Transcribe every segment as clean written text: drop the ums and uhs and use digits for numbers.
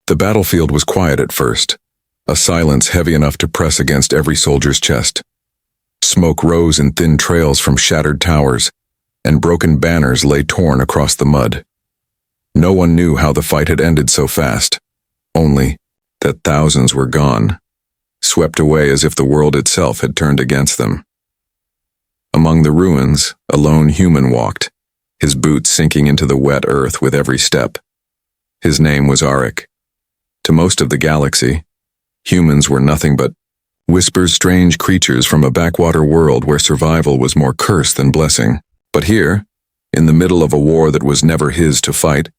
The battlefield was quiet at first, a silence heavy enough to press against every soldier's chest. Smoke rose in thin trails from shattered towers, and broken banners lay torn across the mud. No one knew how the fight had ended so fast, only that thousands were gone, swept away as if the world itself had turned against them. Among the ruins, a lone human walked, his boots sinking into the wet earth with every step. His name was Aric. To most of the galaxy, humans were nothing but whispers, strange creatures from a backwater world where survival was more curse than blessing. But here, in the middle of a war that was never his to fight,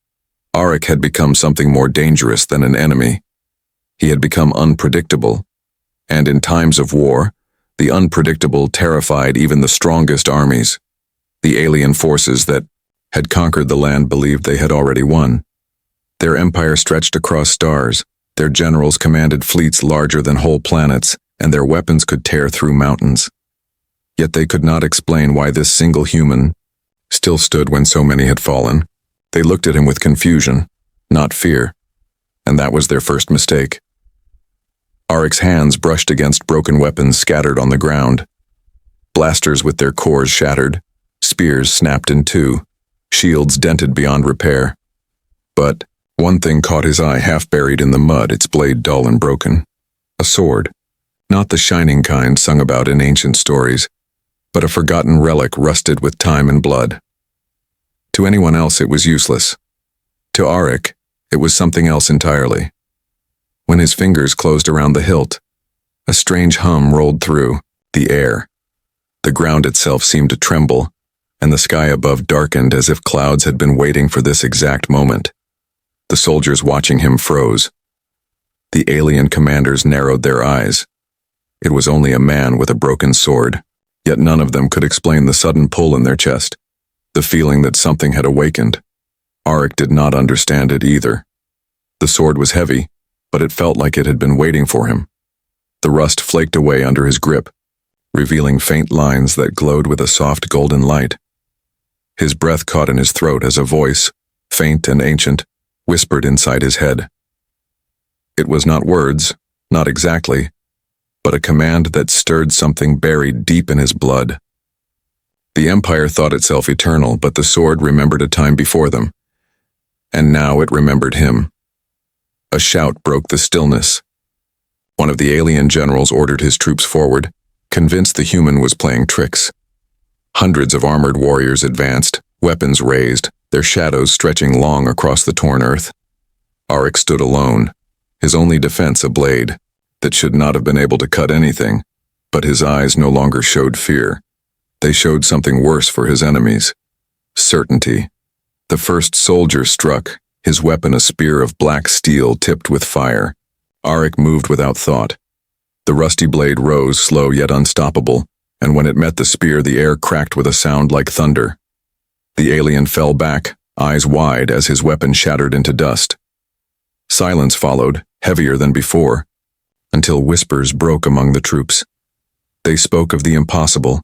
Aric had become something more dangerous than an enemy. He had become unpredictable, and in times of war, the unpredictable terrified even the strongest armies. The alien forces that had conquered the land believed they had already won. Their empire stretched across stars, their generals commanded fleets larger than whole planets, and their weapons could tear through mountains. Yet they could not explain why this single human still stood when so many had fallen. They looked at him with confusion, not fear, and that was their first mistake. Aric's hands brushed against broken weapons scattered on the ground. Blasters with their cores shattered, spears snapped in two, shields dented beyond repair. But one thing caught his eye, half buried in the mud, its blade dull and broken. A sword, not the shining kind sung about in ancient stories, but a forgotten relic rusted with time and blood. To anyone else it was useless. To Aric, it was something else entirely. When his fingers closed around the hilt, a strange hum rolled through the air. The ground itself seemed to tremble, and the sky above darkened as if clouds had been waiting for this exact moment. The soldiers watching him froze. The alien commanders narrowed their eyes. It was only a man with a broken sword, yet none of them could explain the sudden pull in their chest, the feeling that something had awakened. Aric did not understand it either. The sword was heavy, but it felt like it had been waiting for him. The rust flaked away under his grip, revealing faint lines that glowed with a soft golden light. His breath caught in his throat as a voice, faint and ancient, whispered inside his head. It was not words, not exactly, but a command that stirred something buried deep in his blood. The Empire thought itself eternal, but the sword remembered a time before them, and now it remembered him. A shout broke the stillness. One of the alien generals ordered his troops forward, convinced the human was playing tricks. Hundreds of armored warriors advanced, weapons raised, their shadows stretching long across the torn earth. Aric stood alone, his only defense a blade that should not have been able to cut anything, but his eyes no longer showed fear. They showed something worse for his enemies. Certainty. The first soldier struck, his weapon a spear of black steel tipped with fire. Aric moved without thought. The rusty blade rose, slow yet unstoppable, and when it met the spear, the air cracked with a sound like thunder. The alien fell back, eyes wide as his weapon shattered into dust. Silence followed, heavier than before, until whispers broke among the troops. They spoke of the impossible.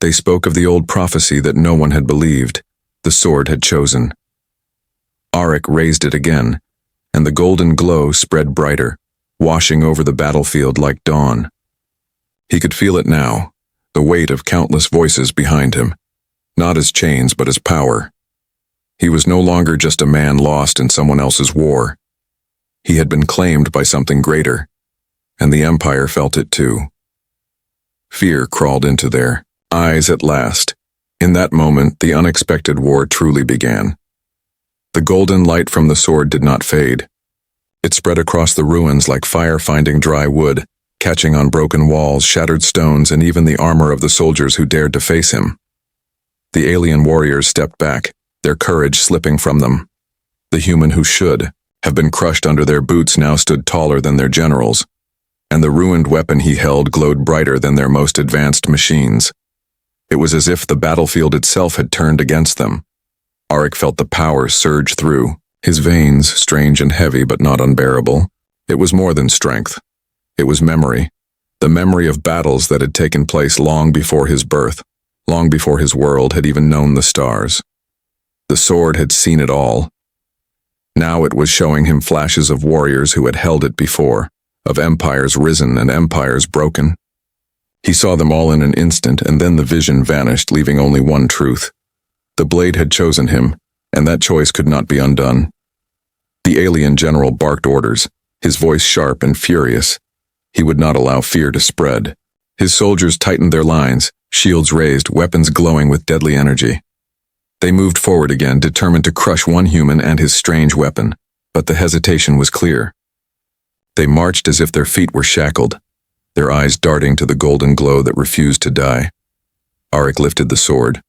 They spoke of the old prophecy that no one had believed. The sword had chosen. Aric raised it again, and the golden glow spread brighter, washing over the battlefield like dawn. He could feel it now, the weight of countless voices behind him, not as chains but as power. He was no longer just a man lost in someone else's war. He had been claimed by something greater, and the Empire felt it too. Fear crawled into their eyes at last. In that moment, the unexpected war truly began. The golden light from the sword did not fade. It spread across the ruins like fire finding dry wood, catching on broken walls, shattered stones, and even the armor of the soldiers who dared to face him. The alien warriors stepped back, their courage slipping from them. The human who should have been crushed under their boots now stood taller than their generals, and the ruined weapon he held glowed brighter than their most advanced machines. It was as if the battlefield itself had turned against them. Aric felt the power surge through, his veins strange and heavy but not unbearable. It was more than strength. It was memory, the memory of battles that had taken place long before his birth, long before his world had even known the stars. The sword had seen it all. Now it was showing him flashes of warriors who had held it before, of empires risen and empires broken. He saw them all in an instant, and then the vision vanished, leaving only one truth. The blade had chosen him, and that choice could not be undone. The alien general barked orders, his voice sharp and furious. He would not allow fear to spread. His soldiers tightened their lines, shields raised, weapons glowing with deadly energy. They moved forward again, determined to crush one human and his strange weapon, but the hesitation was clear. They marched as if their feet were shackled, their eyes darting to the golden glow that refused to die. Aric lifted the sword,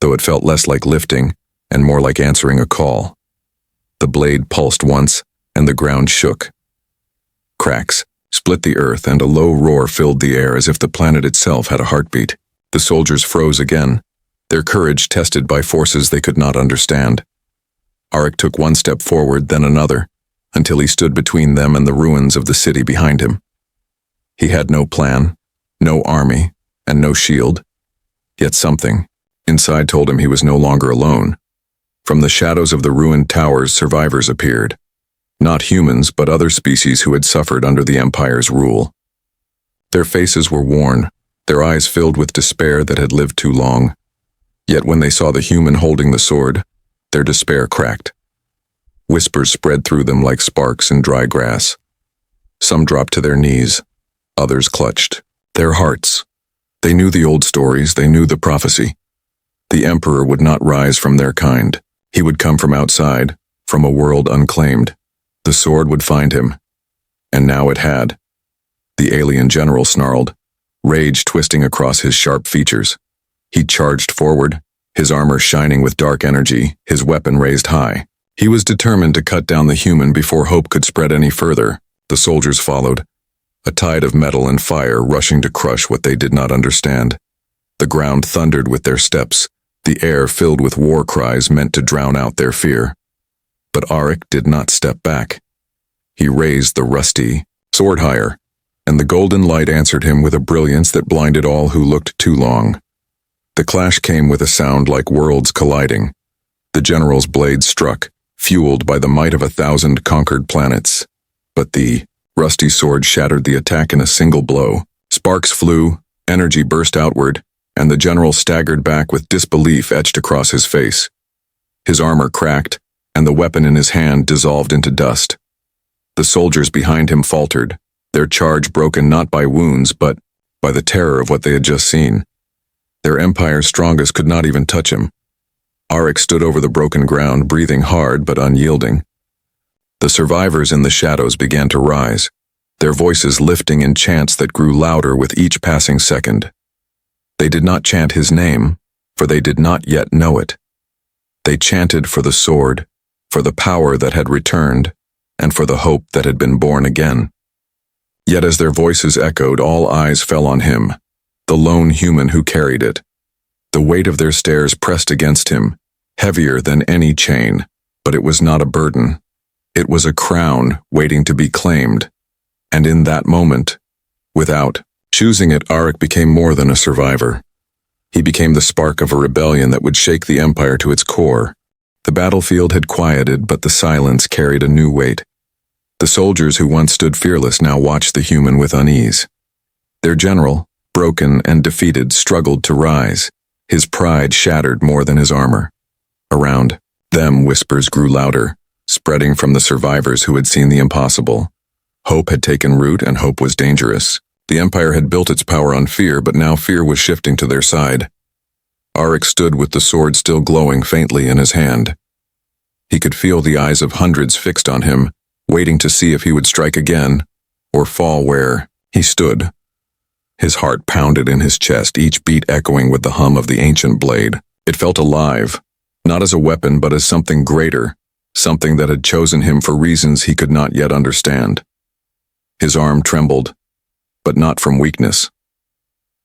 though it felt less like lifting and more like answering a call. The blade pulsed once, and the ground shook. Cracks split the earth, and a low roar filled the air as if the planet itself had a heartbeat. The soldiers froze again, their courage tested by forces they could not understand. Aric took one step forward, then another, until he stood between them and the ruins of the city behind him. He had no plan, no army, and no shield. Yet something inside told him he was no longer alone. From the shadows of the ruined towers, survivors appeared. Not humans, but other species who had suffered under the Empire's rule. Their faces were worn, their eyes filled with despair that had lived too long. Yet when they saw the human holding the sword, their despair cracked. Whispers spread through them like sparks in dry grass. Some dropped to their knees, others clutched their hearts. They knew the old stories, they knew the prophecy. The Emperor would not rise from their kind. He would come from outside, from a world unclaimed. The sword would find him. And now it had. The alien general snarled, rage twisting across his sharp features. He charged forward, his armor shining with dark energy, his weapon raised high. He was determined to cut down the human before hope could spread any further. The soldiers followed, a tide of metal and fire rushing to crush what they did not understand. The ground thundered with their steps, the air filled with war cries meant to drown out their fear. But Aric did not step back. He raised the rusty sword higher, and the golden light answered him with a brilliance that blinded all who looked too long. The clash came with a sound like worlds colliding. The general's blade struck, fueled by the might of 1,000 conquered planets. But the rusty sword shattered the attack in a single blow. Sparks flew, energy burst outward, and the general staggered back with disbelief etched across his face. His armor cracked, and the weapon in his hand dissolved into dust. The soldiers behind him faltered, their charge broken not by wounds but by the terror of what they had just seen. Their empire's strongest could not even touch him. Aric stood over the broken ground, breathing hard but unyielding. The survivors in the shadows began to rise, their voices lifting in chants that grew louder with each passing second. They did not chant his name, for they did not yet know it. They chanted for the sword, for the power that had returned, and for the hope that had been born again. Yet as their voices echoed, all eyes fell on him, the lone human who carried it. The weight of their stares pressed against him, heavier than any chain, but it was not a burden. It was a crown waiting to be claimed. And in that moment, without choosing it, Aric became more than a survivor. He became the spark of a rebellion that would shake the Empire to its core. The battlefield had quieted, but the silence carried a new weight. The soldiers who once stood fearless now watched the human with unease. Their general, broken and defeated, struggled to rise, his pride shattered more than his armor. Around them, whispers grew louder, spreading from the survivors who had seen the impossible. Hope had taken root, and hope was dangerous. The Empire had built its power on fear, but now fear was shifting to their side. Aric stood with the sword still glowing faintly in his hand. He could feel the eyes of hundreds fixed on him, waiting to see if he would strike again, or fall where he stood. His heart pounded in his chest, each beat echoing with the hum of the ancient blade. It felt alive, not as a weapon but as something greater, something that had chosen him for reasons he could not yet understand. His arm trembled, but not from weakness.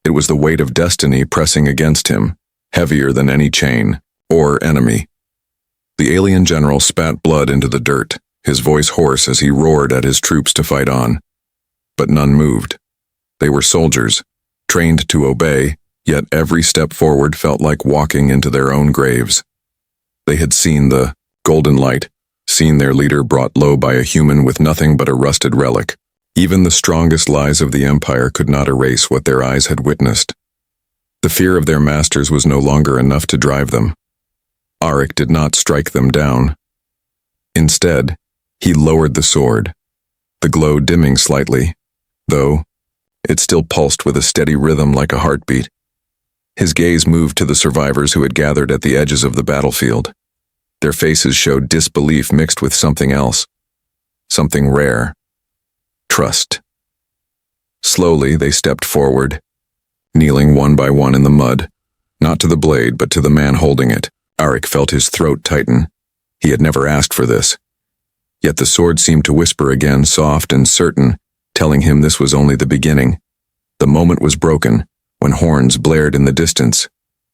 It was the weight of destiny pressing against him, heavier than any chain or enemy. The alien general spat blood into the dirt, his voice hoarse as he roared at his troops to fight on. But none moved. They were soldiers, trained to obey, yet every step forward felt like walking into their own graves. They had seen the golden light, seen their leader brought low by a human with nothing but a rusted relic. Even the strongest lies of the Empire could not erase what their eyes had witnessed. The fear of their masters was no longer enough to drive them. Aric did not strike them down. Instead, he lowered the sword, the glow dimming slightly, though it still pulsed with a steady rhythm like a heartbeat. His gaze moved to the survivors who had gathered at the edges of the battlefield. Their faces showed disbelief mixed with something else, something rare. Trust. Slowly, they stepped forward, kneeling one by one in the mud, not to the blade, but to the man holding it. Aric felt his throat tighten. He had never asked for this. Yet the sword seemed to whisper again, soft and certain, telling him this was only the beginning. The moment was broken, when horns blared in the distance.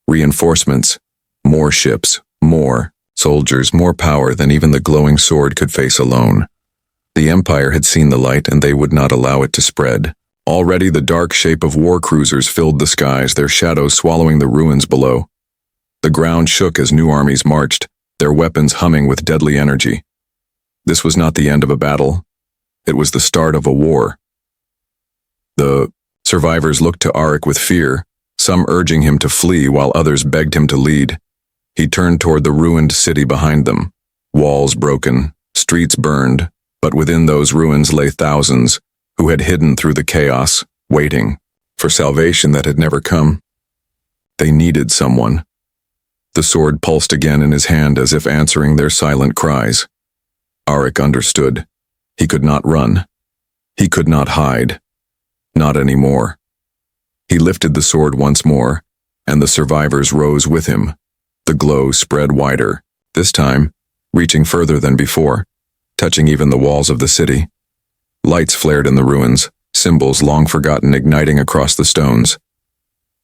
Reinforcements, more ships, more soldiers, more power than even the glowing sword could face alone. The Empire had seen the light, and they would not allow it to spread. Already the dark shape of war cruisers filled the skies, their shadows swallowing the ruins below. The ground shook as new armies marched, their weapons humming with deadly energy. This was not the end of a battle. It was the start of a war. The survivors looked to Aric with fear, some urging him to flee while others begged him to lead. He turned toward the ruined city behind them. Walls broken, streets burned, but within those ruins lay thousands who had hidden through the chaos, waiting for salvation that had never come. They needed someone. The sword pulsed again in his hand as if answering their silent cries. Aric understood. He could not run. He could not hide. Not anymore. He lifted the sword once more, and the survivors rose with him. The glow spread wider, this time reaching further than before, touching even the walls of the city. Lights flared in the ruins, symbols long forgotten igniting across the stones.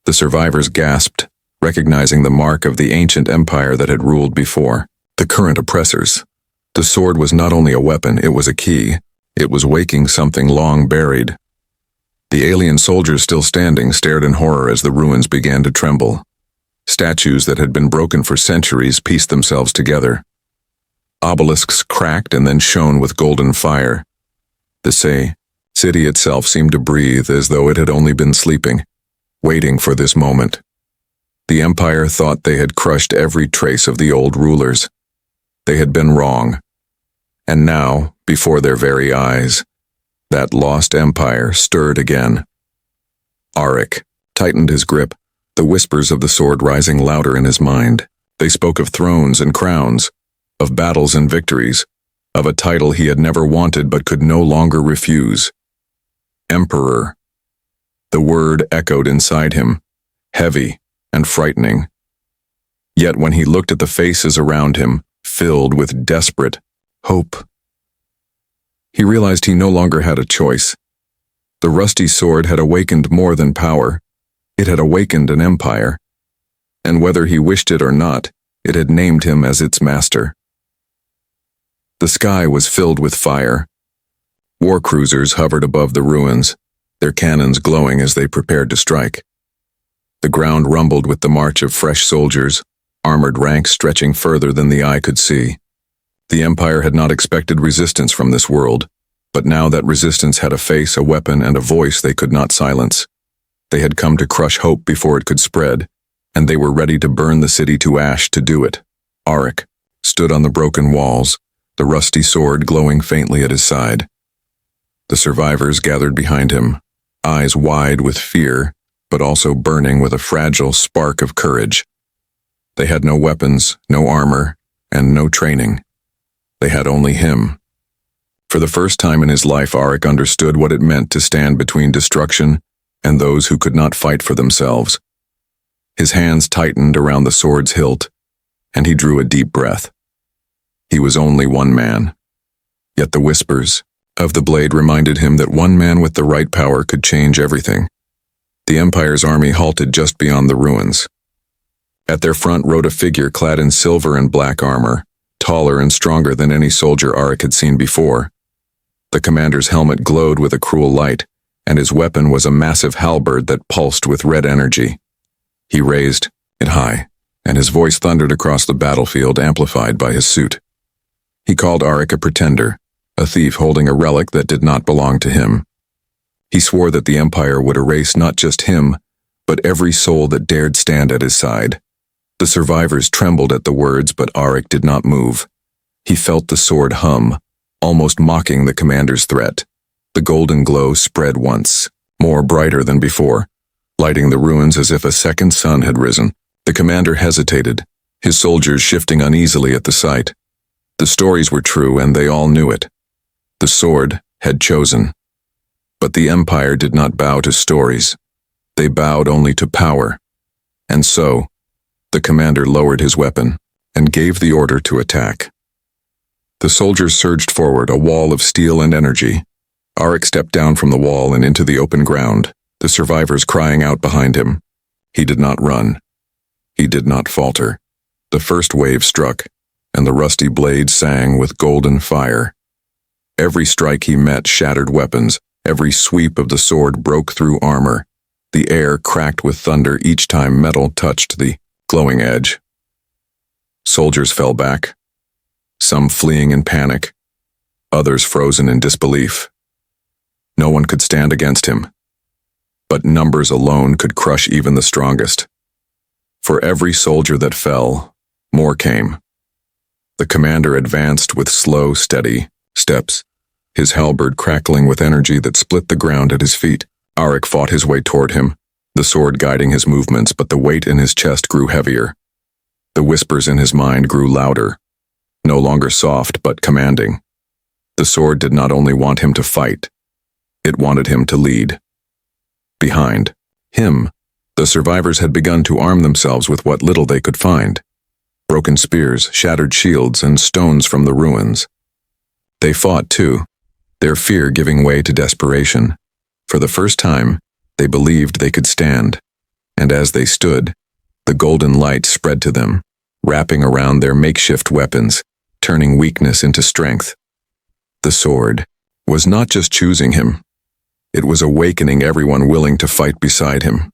The survivors gasped, recognizing the mark of the ancient empire that had ruled before. The current oppressors. The sword was not only a weapon, it was a key. It was waking something long buried. The alien soldiers still standing stared in horror as the ruins began to tremble. Statues that had been broken for centuries pieced themselves together. Obelisks cracked and then shone with golden fire. The city itself seemed to breathe as though it had only been sleeping, waiting for this moment. The Empire thought they had crushed every trace of the old rulers. They had been wrong. And now, before their very eyes, that lost empire stirred again. Aric tightened his grip, the whispers of the sword rising louder in his mind. They spoke of thrones and crowns, of battles and victories, of a title he had never wanted but could no longer refuse. Emperor. The word echoed inside him, heavy and frightening. Yet when he looked at the faces around him, filled with desperate hope, he realized he no longer had a choice. The rusty sword had awakened more than power. It had awakened an empire. And whether he wished it or not, it had named him as its master. The sky was filled with fire. War cruisers hovered above the ruins, their cannons glowing as they prepared to strike. The ground rumbled with the march of fresh soldiers, armored ranks stretching further than the eye could see. The Empire had not expected resistance from this world, but now that resistance had a face, a weapon, and a voice they could not silence. They had come to crush hope before it could spread, and they were ready to burn the city to ash to do it. Aric stood on the broken walls, the rusty sword glowing faintly at his side. The survivors gathered behind him, eyes wide with fear, but also burning with a fragile spark of courage. They had no weapons, no armor, and no training. They had only him. For the first time in his life, Aric understood what it meant to stand between destruction and those who could not fight for themselves. His hands tightened around the sword's hilt, and he drew a deep breath. He was only one man. Yet the whispers of the blade reminded him that one man with the right power could change everything. The Empire's army halted just beyond the ruins. At their front rode a figure clad in silver and black armor, taller and stronger than any soldier Aric had seen before. The commander's helmet glowed with a cruel light, and his weapon was a massive halberd that pulsed with red energy. He raised it high, and his voice thundered across the battlefield, amplified by his suit. He called Aric a pretender, a thief holding a relic that did not belong to him. He swore that the Empire would erase not just him, but every soul that dared stand at his side. The survivors trembled at the words, but Aric did not move. He felt the sword hum, almost mocking the commander's threat. The golden glow spread once, more brighter than before, lighting the ruins as if a second sun had risen. The commander hesitated, his soldiers shifting uneasily at the sight. The stories were true, and they all knew it. The sword had chosen. But the Empire did not bow to stories. They bowed only to power. And so, the commander lowered his weapon and gave the order to attack. The soldiers surged forward, a wall of steel and energy. Aric stepped down from the wall and into the open ground, the survivors crying out behind him. He did not run. He did not falter. The first wave struck, and the rusty blade sang with golden fire. Every strike he met shattered weapons. Every sweep of the sword broke through armor. The air cracked with thunder each time metal touched the glowing edge. Soldiers fell back, some fleeing in panic, others frozen in disbelief. No one could stand against him, but numbers alone could crush even the strongest. For every soldier that fell, more came. The commander advanced with slow, steady steps, his halberd crackling with energy that split the ground at his feet. Aric fought his way toward him, the sword guiding his movements, but the weight in his chest grew heavier. The whispers in his mind grew louder, no longer soft but commanding. The sword did not only want him to fight, it wanted him to lead. Behind him, the survivors had begun to arm themselves with what little they could find. Broken spears, shattered shields, and stones from the ruins. They fought too, their fear giving way to desperation. For the first time, they believed they could stand, and as they stood, the golden light spread to them, wrapping around their makeshift weapons, turning weakness into strength. The sword was not just choosing him, it was awakening everyone willing to fight beside him.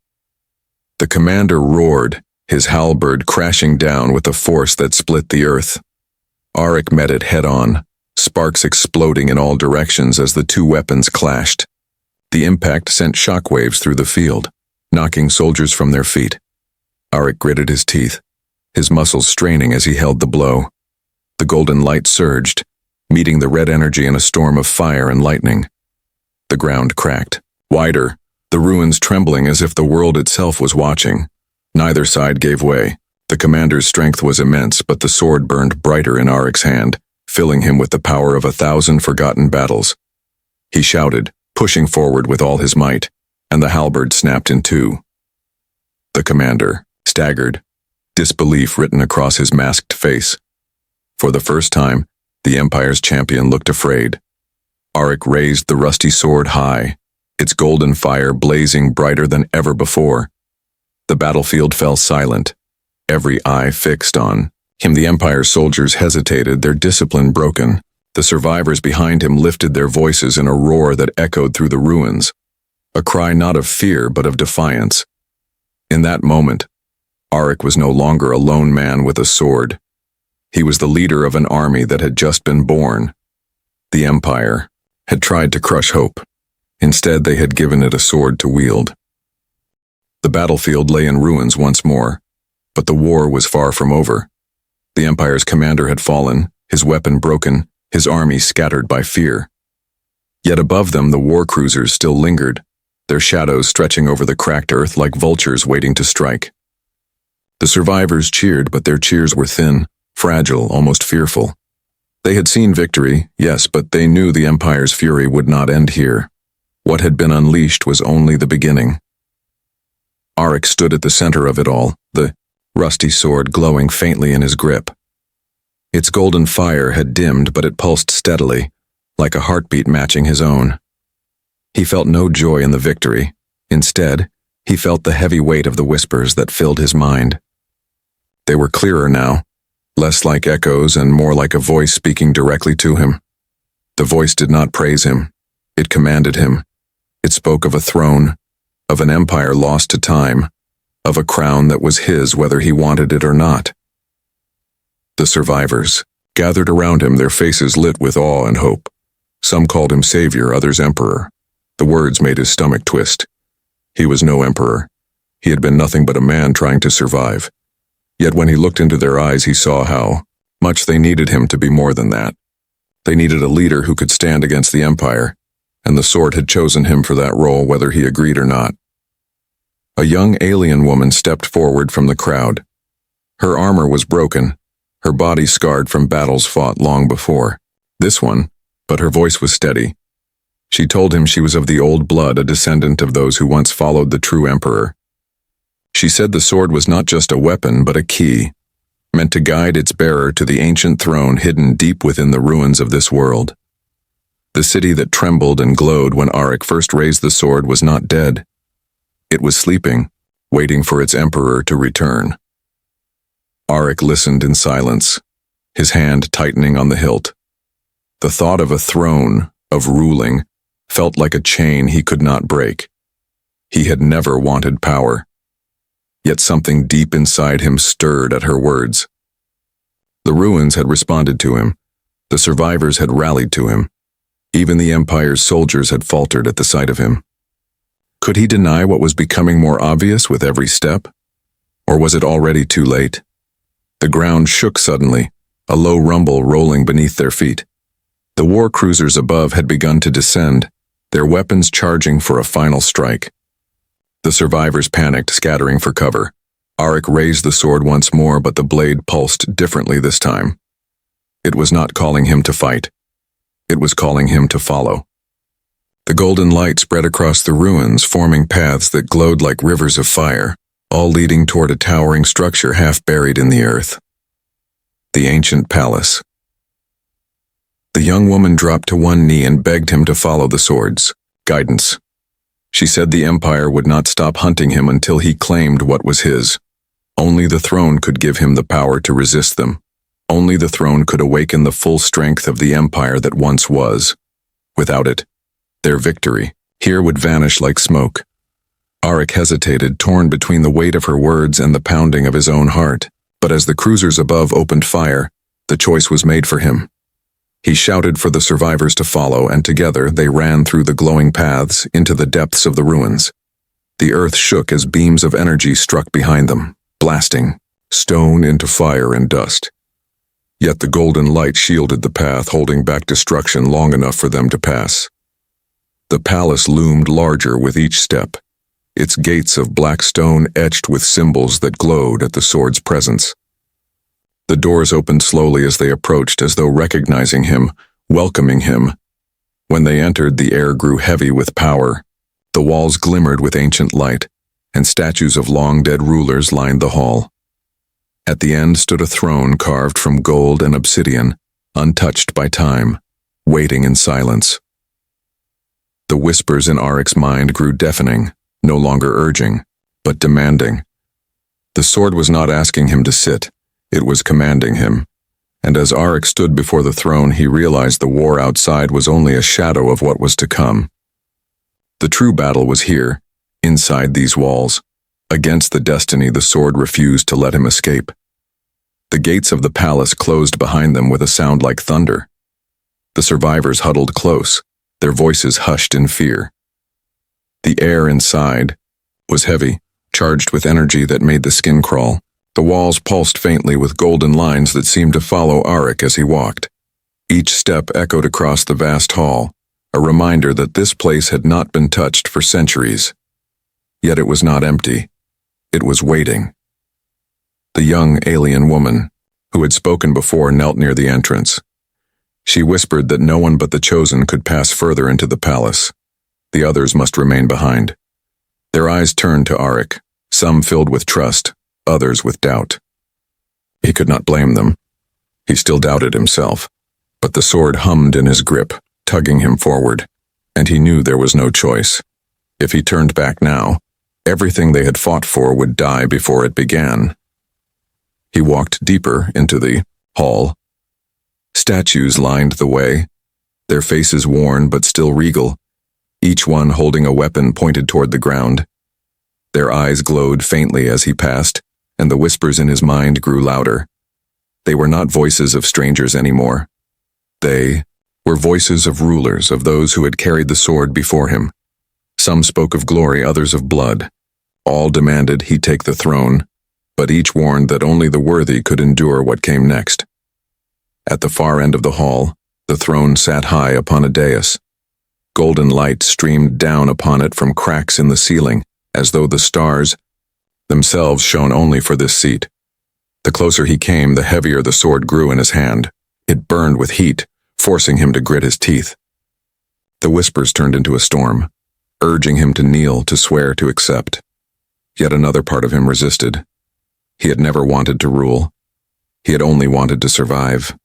The commander roared, his halberd crashing down with a force that split the earth. Aric met it head-on, sparks exploding in all directions as the two weapons clashed. The impact sent shockwaves through the field, knocking soldiers from their feet. Aric gritted his teeth, his muscles straining as he held the blow. The golden light surged, meeting the red energy in a storm of fire and lightning. The ground cracked, wider, the ruins trembling as if the world itself was watching. Neither side gave way. The commander's strength was immense, but the sword burned brighter in Aric's hand, filling him with the power of 1,000 forgotten battles. He shouted, pushing forward with all his might, and the halberd snapped in two. The commander staggered, disbelief written across his masked face. For the first time, the Empire's champion looked afraid. Aric raised the rusty sword high, its golden fire blazing brighter than ever before. The battlefield fell silent, every eye fixed on him. The Empire's soldiers hesitated, their discipline broken. The survivors behind him lifted their voices in a roar that echoed through the ruins, a cry not of fear but of defiance. In that moment, Aric was no longer a lone man with a sword. He was the leader of an army that had just been born. The Empire had tried to crush hope. Instead, they had given it a sword to wield. The battlefield lay in ruins once more, but the war was far from over. The Empire's commander had fallen, his weapon broken, his army scattered by fear. Yet above them the war cruisers still lingered, their shadows stretching over the cracked earth like vultures waiting to strike. The survivors cheered, but their cheers were thin, fragile, almost fearful. They had seen victory, yes, but they knew the Empire's fury would not end here. What had been unleashed was only the beginning. Aric stood at the center of it all, the rusty sword glowing faintly in his grip. Its golden fire had dimmed, but it pulsed steadily, like a heartbeat matching his own. He felt no joy in the victory. Instead, he felt the heavy weight of the whispers that filled his mind. They were clearer now, less like echoes and more like a voice speaking directly to him. The voice did not praise him. It commanded him. It spoke of a throne, of an empire lost to time, of a crown that was his whether he wanted it or not. The survivors gathered around him, their faces lit with awe and hope. Some called him savior, others emperor. The words made his stomach twist. He was no emperor. He had been nothing but a man trying to survive. Yet when he looked into their eyes, he saw how much they needed him to be more than that. They needed a leader who could stand against the empire, and the sword had chosen him for that role, whether he agreed or not. A young alien woman stepped forward from the crowd. Her armor was broken, her body scarred from battles fought long before. This one, but her voice was steady. She told him she was of the old blood, a descendant of those who once followed the true emperor. She said the sword was not just a weapon, but a key, meant to guide its bearer to the ancient throne hidden deep within the ruins of this world. The city that trembled and glowed when Aric first raised the sword was not dead. It was sleeping, waiting for its emperor to return. Aric listened in silence, his hand tightening on the hilt. The thought of a throne, of ruling, felt like a chain he could not break. He had never wanted power. Yet something deep inside him stirred at her words. The ruins had responded to him. The survivors had rallied to him. Even the Empire's soldiers had faltered at the sight of him. Could he deny what was becoming more obvious with every step? Or was it already too late? The ground shook suddenly, a low rumble rolling beneath their feet. The war cruisers above had begun to descend, their weapons charging for a final strike. The survivors panicked, scattering for cover. Aric raised the sword once more, but the blade pulsed differently this time. It was not calling him to fight. It was calling him to follow. The golden light spread across the ruins, forming paths that glowed like rivers of fire, all leading toward a towering structure half buried in the earth. The ancient palace. The young woman dropped to one knee and begged him to follow the sword's guidance. She said the Empire would not stop hunting him until he claimed what was his. Only the throne could give him the power to resist them. Only the throne could awaken the full strength of the Empire that once was. Without it, their victory here would vanish like smoke. Aric hesitated, torn between the weight of her words and the pounding of his own heart. But as the cruisers above opened fire, the choice was made for him. He shouted for the survivors to follow, and together they ran through the glowing paths into the depths of the ruins. The earth shook as beams of energy struck behind them, blasting stone into fire and dust. Yet the golden light shielded the path, holding back destruction long enough for them to pass. The palace loomed larger with each step, its gates of black stone etched with symbols that glowed at the sword's presence. The doors opened slowly as they approached, as though recognizing him, welcoming him. When they entered, the air grew heavy with power. The walls glimmered with ancient light, and statues of long-dead rulers lined the hall. At the end stood a throne carved from gold and obsidian, untouched by time, waiting in silence. The whispers in Aric's mind grew deafening, no longer urging, but demanding. The sword was not asking him to sit. It was commanding him, and as Aric stood before the throne, he realized the war outside was only a shadow of what was to come. The true battle was here, inside these walls. Against the destiny the sword refused to let him escape. The gates of the palace closed behind them with a sound like thunder. The survivors huddled close, their voices hushed in fear. The air inside was heavy, charged with energy that made the skin crawl. The walls pulsed faintly with golden lines that seemed to follow Aric as he walked. Each step echoed across the vast hall, a reminder that this place had not been touched for centuries. Yet it was not empty. It was waiting. The young alien woman, who had spoken before, knelt near the entrance. She whispered that no one but the chosen could pass further into the palace. The others must remain behind. Their eyes turned to Aric, some filled with trust, others with doubt. He could not blame them. He still doubted himself, but the sword hummed in his grip, tugging him forward, and he knew there was no choice. If he turned back now, everything they had fought for would die before it began. He walked deeper into the hall. Statues lined the way, their faces worn but still regal, each one holding a weapon pointed toward the ground. Their eyes glowed faintly as he passed, and the whispers in his mind grew louder. They were not voices of strangers anymore. They were voices of rulers, of those who had carried the sword before him. Some spoke of glory, others of blood. All demanded he take the throne, but each warned that only the worthy could endure what came next. At the far end of the hall, the throne sat high upon a dais. Golden light streamed down upon it from cracks in the ceiling, as though the stars themselves shone only for this seat. The closer he came, the heavier the sword grew in his hand. It burned with heat, forcing him to grit his teeth. The whispers turned into a storm, urging him to kneel, to swear, to accept. Yet another part of him resisted. He had never wanted to rule. He had only wanted to survive.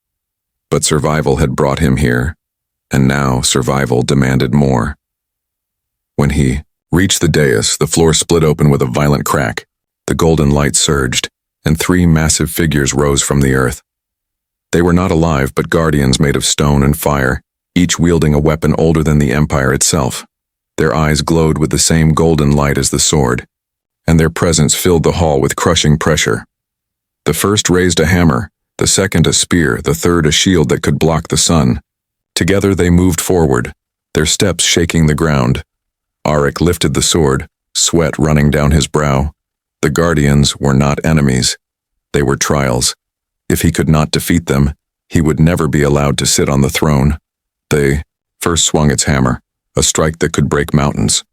But survival had brought him here, and now survival demanded more. When he reached the dais, the floor split open with a violent crack. The golden light surged, and 3 massive figures rose from the earth. They were not alive, but guardians made of stone and fire, each wielding a weapon older than the Empire itself. Their eyes glowed with the same golden light as the sword, and their presence filled the hall with crushing pressure. The first raised a hammer, the second a spear, the third a shield that could block the sun. Together they moved forward, their steps shaking the ground. Aric lifted the sword, sweat running down his brow. The guardians were not enemies. They were trials. If he could not defeat them, he would never be allowed to sit on the throne. They first swung its hammer, a strike that could break mountains.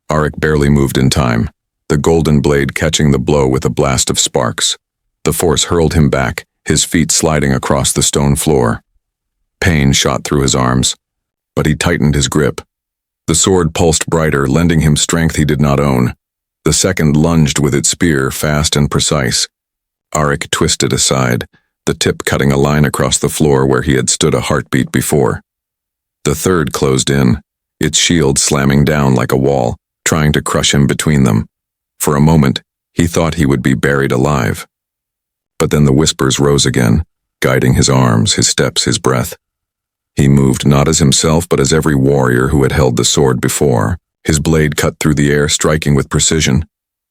Aric barely moved in time, the golden blade catching the blow with a blast of sparks. The force hurled him back, his feet sliding across the stone floor. Pain shot through his arms, but he tightened his grip. The sword pulsed brighter, lending him strength he did not own. The second lunged with its spear, fast and precise. Aric twisted aside, the tip cutting a line across the floor where he had stood a heartbeat before. The third closed in, its shield slamming down like a wall, trying to crush him between them. For a moment, he thought he would be buried alive. But then the whispers rose again, guiding his arms, his steps, his breath. He moved not as himself, but as every warrior who had held the sword before. His blade cut through the air, striking with precision,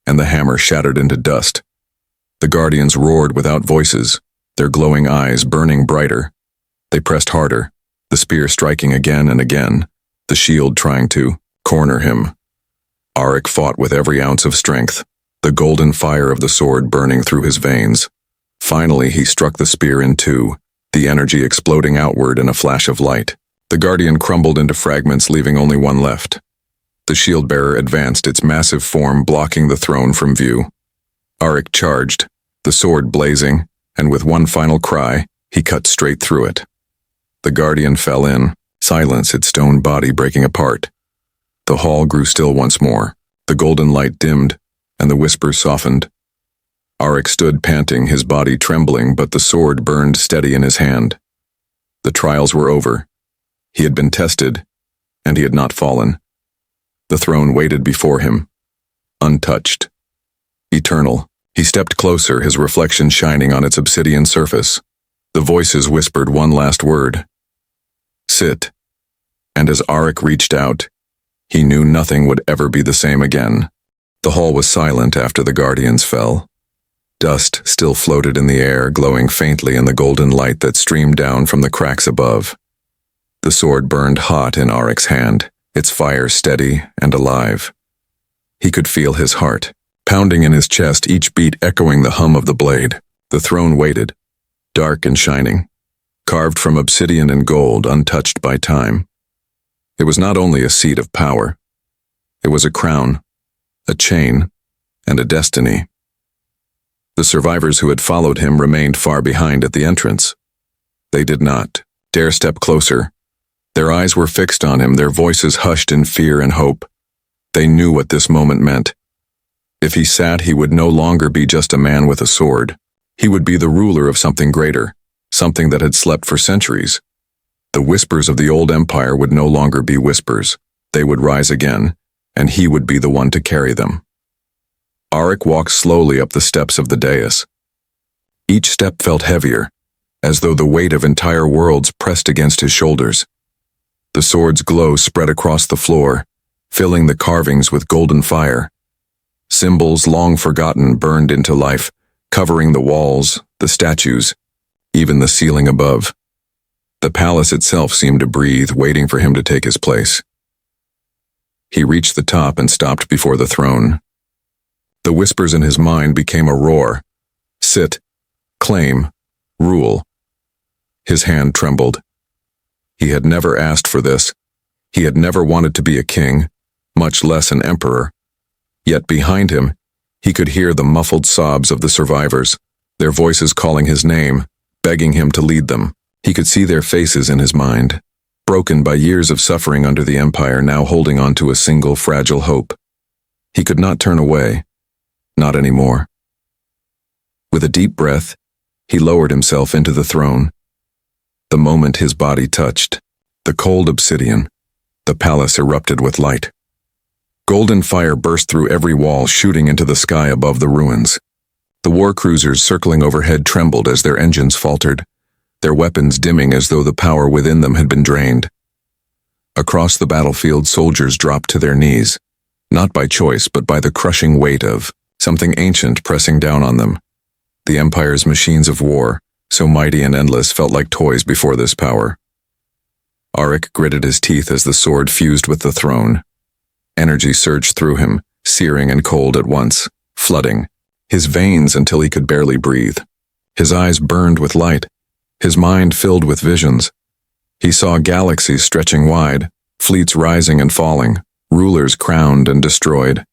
and the hammer shattered into dust. The guardians roared without voices, their glowing eyes burning brighter. They pressed harder, the spear striking again and again, the shield trying to corner him. Aric fought with every ounce of strength, the golden fire of the sword burning through his veins. Finally, he struck the spear in two, the energy exploding outward in a flash of light. The guardian crumbled into fragments, leaving only one left. The shield-bearer advanced, its massive form blocking the throne from view. Aric charged, the sword blazing, and with one final cry, he cut straight through it. The guardian fell in, silence, its stone body breaking apart. The hall grew still once more. The golden light dimmed, and the whispers softened. Aric stood panting, his body trembling, but the sword burned steady in his hand. The trials were over. He had been tested, and he had not fallen. The throne waited before him, untouched, eternal. He stepped closer, his reflection shining on its obsidian surface. The voices whispered one last word. Sit. And as Aric reached out, he knew nothing would ever be the same again. The hall was silent after the guardians fell. Dust still floated in the air, glowing faintly in the golden light that streamed down from the cracks above. The sword burned hot in Aric's hand, its fire steady and alive. He could feel his heart, pounding in his chest, each beat echoing the hum of the blade. The throne waited, dark and shining, carved from obsidian and gold, untouched by time. It was not only a seat of power. It was a crown, a chain, and a destiny. The survivors who had followed him remained far behind at the entrance. They did not dare step closer. Their eyes were fixed on him, their voices hushed in fear and hope. They knew what this moment meant. If he sat, he would no longer be just a man with a sword. He would be the ruler of something greater, something that had slept for centuries. The whispers of the old empire would no longer be whispers. They would rise again, and he would be the one to carry them. Aric walked slowly up the steps of the dais. Each step felt heavier, as though the weight of entire worlds pressed against his shoulders. The sword's glow spread across the floor, filling the carvings with golden fire. Symbols long forgotten burned into life, covering the walls, the statues, even the ceiling above. The palace itself seemed to breathe, waiting for him to take his place. He reached the top and stopped before the throne. The whispers in his mind became a roar. Sit, claim, rule. His hand trembled. He had never asked for this. He had never wanted to be a king, much less an emperor. Yet behind him, he could hear the muffled sobs of the survivors, their voices calling his name, begging him to lead them. He could see their faces in his mind, broken by years of suffering under the empire, now holding on to a single fragile hope. He could not turn away. Not anymore. With a deep breath, he lowered himself into the throne. The moment his body touched the cold obsidian, the palace erupted with light. Golden fire burst through every wall, shooting into the sky above the ruins. The war cruisers circling overhead trembled as their engines faltered, their weapons dimming as though the power within them had been drained. Across the battlefield, soldiers dropped to their knees, not by choice but by the crushing weight of something ancient pressing down on them. The Empire's machines of war, so mighty and endless, felt like toys before this power. Aric gritted his teeth as the sword fused with the throne. Energy surged through him, searing and cold at once, flooding his veins until he could barely breathe. His eyes burned with light, his mind filled with visions. He saw galaxies stretching wide, fleets rising and falling, rulers crowned and destroyed.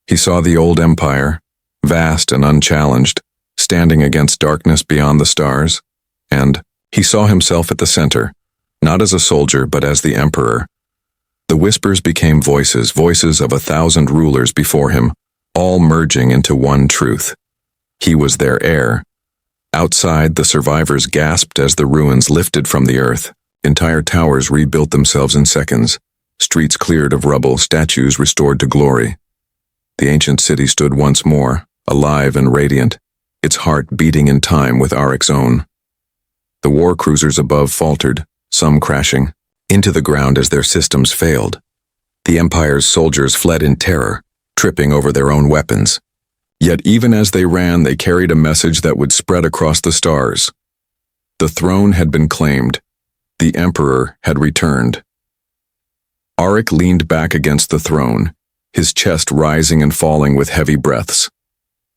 He saw the old empire, vast and unchallenged, standing against darkness beyond the stars, and he saw himself at the center, not as a soldier but as the emperor. The whispers became voices, voices of 1,000 rulers before him, all merging into one truth. He was their heir. Outside, the survivors gasped as the ruins lifted from the earth. Entire towers rebuilt themselves in seconds, streets cleared of rubble, statues restored to glory. The ancient city stood once more, alive and radiant, its heart beating in time with Aric's own. The war cruisers above faltered, some crashing into the ground as their systems failed. The Empire's soldiers fled in terror, tripping over their own weapons. Yet even as they ran, they carried a message that would spread across the stars. The throne had been claimed. The Emperor had returned. Aric leaned back against the throne, his chest rising and falling with heavy breaths.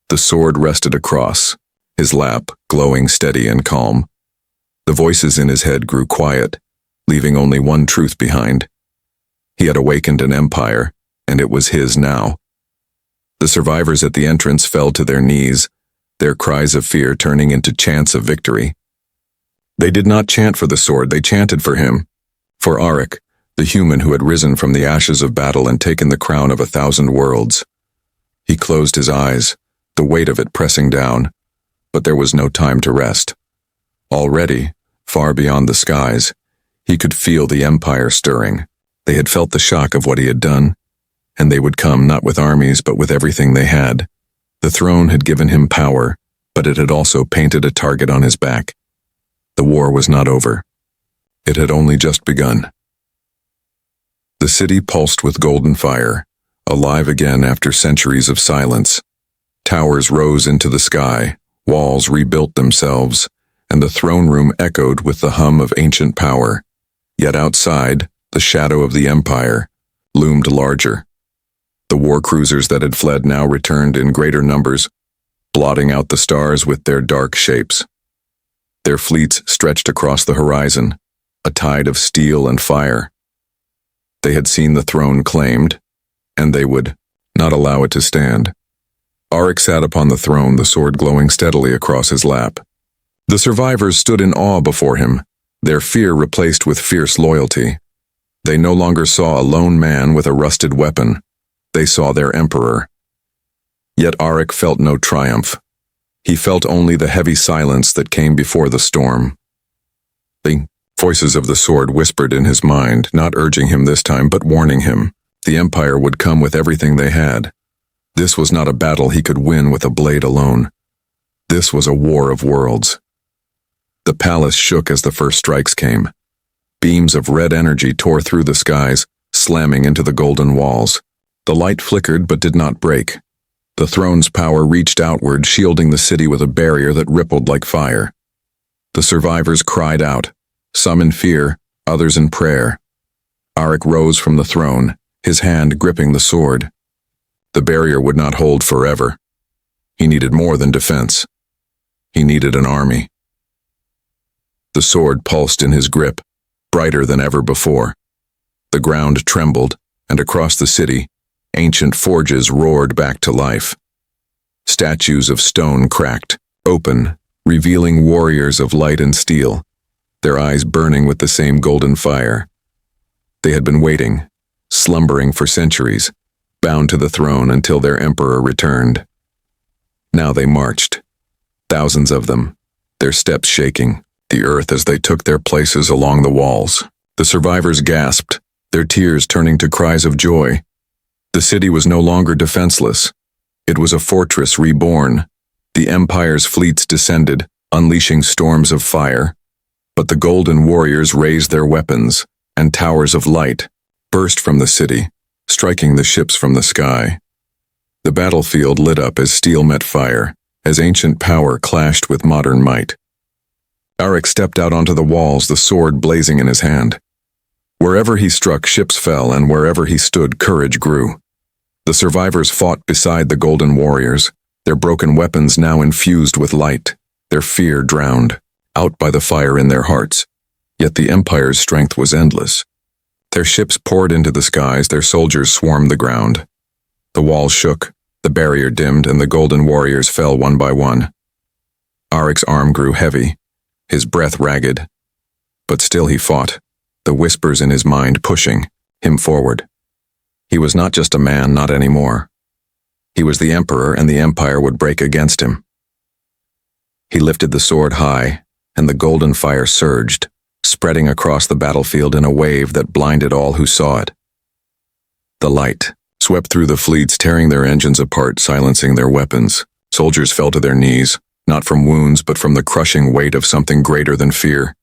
The sword rested across, his lap glowing steady and calm. The voices in his head grew quiet, leaving only one truth behind. He had awakened an empire, and it was his now. The survivors at the entrance fell to their knees, their cries of fear turning into chants of victory. They did not chant for the sword, they chanted for him, for Aric, the human who had risen from the ashes of battle and taken the crown of 1,000 worlds. He closed his eyes, the weight of it pressing down, but there was no time to rest. Already, far beyond the skies, he could feel the empire stirring. They had felt the shock of what he had done, and they would come not with armies but with everything they had. The throne had given him power, but it had also painted a target on his back. The war was not over. It had only just begun. The city pulsed with golden fire, alive again after centuries of silence. Towers rose into the sky, walls rebuilt themselves, and the throne room echoed with the hum of ancient power. Yet outside, the shadow of the empire loomed larger. The war cruisers that had fled now returned in greater numbers, blotting out the stars with their dark shapes. Their fleets stretched across the horizon, a tide of steel and fire. They had seen the throne claimed, and they would not allow it to stand. Aric sat upon the throne, the sword glowing steadily across his lap. The survivors stood in awe before him, their fear replaced with fierce loyalty. They no longer saw a lone man with a rusted weapon. They saw their emperor. Yet Aric felt no triumph. He felt only the heavy silence that came before the storm. The voices of the sword whispered in his mind, not urging him this time, but warning him. The empire would come with everything they had. This was not a battle he could win with a blade alone. This was a war of worlds. The palace shook as the first strikes came. Beams of red energy tore through the skies, slamming into the golden walls. The light flickered but did not break. The throne's power reached outward, shielding the city with a barrier that rippled like fire. The survivors cried out, some in fear, others in prayer. Aric rose from the throne, his hand gripping the sword. The barrier would not hold forever. He needed more than defense. He needed an army. The sword pulsed in his grip, brighter than ever before. The ground trembled, and across the city, ancient forges roared back to life. Statues of stone cracked, open, revealing warriors of light and steel, their eyes burning with the same golden fire. They had been waiting, slumbering for centuries, bound to the throne until their emperor returned. Now they marched, thousands of them, their steps shaking the earth as they took their places along the walls. The survivors gasped, their tears turning to cries of joy. The city was no longer defenseless. It was a fortress reborn. The Empire's fleets descended, unleashing storms of fire. But the golden warriors raised their weapons, and towers of light burst from the city, striking the ships from the sky. The battlefield lit up as steel met fire, as ancient power clashed with modern might. Aric stepped out onto the walls, the sword blazing in his hand. Wherever he struck, ships fell, and wherever he stood, courage grew. The survivors fought beside the golden warriors, their broken weapons now infused with light, their fear drowned out by the fire in their hearts. Yet the Empire's strength was endless. Their ships poured into the skies, their soldiers swarmed the ground. The walls shook, the barrier dimmed, and the golden warriors fell one by one. Aric's arm grew heavy, his breath ragged. But still he fought, the whispers in his mind pushing him forward. He was not just a man, not anymore. He was the Emperor, and the Empire would break against him. He lifted the sword high, and the golden fire surged, spreading across the battlefield in a wave that blinded all who saw it. The light swept through the fleets, tearing their engines apart, silencing their weapons. Soldiers fell to their knees, not from wounds but from the crushing weight of something greater than fear.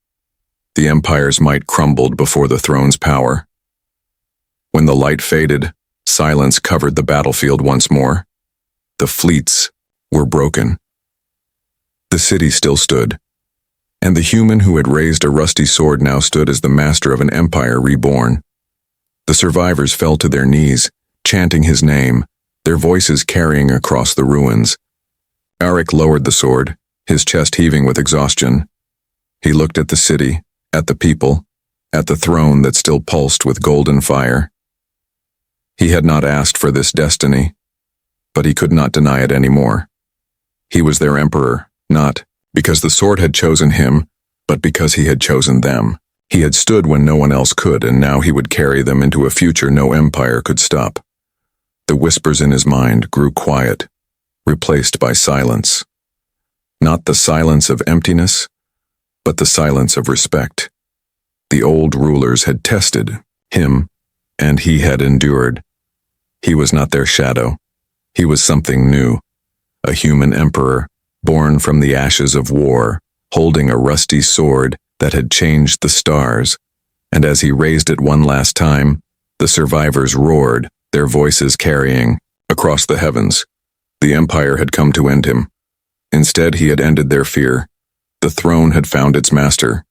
The Empire's might crumbled before the throne's power. When the light faded, silence covered the battlefield once more. The fleets were broken. The city still stood, and the human who had raised a rusty sword now stood as the master of an empire reborn. The survivors fell to their knees, chanting his name, their voices carrying across the ruins. Aric lowered the sword, his chest heaving with exhaustion. He looked at the city, at the people, at the throne that still pulsed with golden fire. He had not asked for this destiny, but he could not deny it anymore. He was their emperor, not because the sword had chosen him, but because he had chosen them. He had stood when no one else could, and now he would carry them into a future no empire could stop. The whispers in his mind grew quiet, replaced by silence. Not the silence of emptiness, but the silence of respect. The old rulers had tested him, and he had endured. He was not their shadow. He was something new, a human emperor, born from the ashes of war, holding a rusty sword that had changed the stars. And as he raised it one last time, the survivors roared, their voices carrying across the heavens. The empire had come to end him. Instead, he had ended their fear. The throne had found its master,